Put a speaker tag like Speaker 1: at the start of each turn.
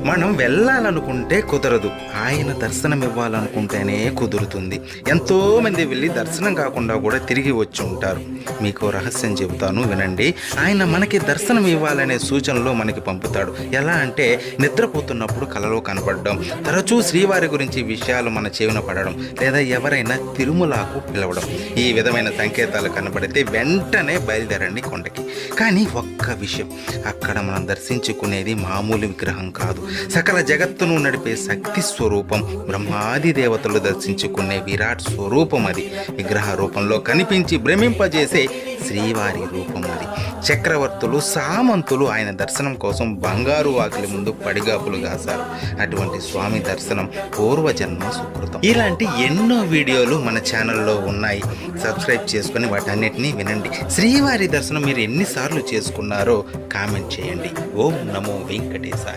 Speaker 1: మనం వెళ్ళాలనుకుంటే కుదరదు, ఆయన దర్శనం ఇవ్వాలనుకుంటేనే కుదురుతుంది. ఎంతోమంది వెళ్ళి దర్శనం కాకుండా కూడా తిరిగి వచ్చి ఉంటారు. మీకు రహస్యం చెబుతాను, వినండి. ఆయన మనకి దర్శనం ఇవ్వాలనే సూచనలు మనకి పంపుతాడు. ఎలా అంటే నిద్రపోతున్నప్పుడు కలలో కనపడడం, తరచూ శ్రీవారి గురించి విషయాలు మన చెవిన పడడం, లేదా ఎవరైనా తిరుమలకు పిలవడం. ఈ విధమైన సంకేతాలు కనబడితే వెంటనే బయలుదేరండి కొండకి. కానీ ఒక్క విషయం, అక్కడ మనం దర్శించుకునేది మామూలు విగ్రహం కాదు, సకల జగత్తును నడిపే శక్తి స్వరూపం, బ్రహ్మాది దేవతలు దర్శించుకునే విరాట్ స్వరూపం అది. విగ్రహ రూపంలో కనిపించి భ్రమింపజేసే శ్రీవారి రూపం అది. చక్రవర్తులు, సామంతులు ఆయన దర్శనం కోసం బంగారు వాకిలి ముందు పడిగాపులు కాశారు. అటువంటి స్వామి దర్శనం పూర్వజన్మ సుకృతం. ఇలాంటి ఎన్నో వీడియోలు మన ఛానల్లో ఉన్నాయి. సబ్స్క్రైబ్ చేసుకుని వాటన్నిటినీ వినండి. శ్రీవారి దర్శనం మీరు ఎన్నిసార్లు చేసుకున్నారో కామెంట్ చేయండి. ఓం నమో వెంకటేశాయ.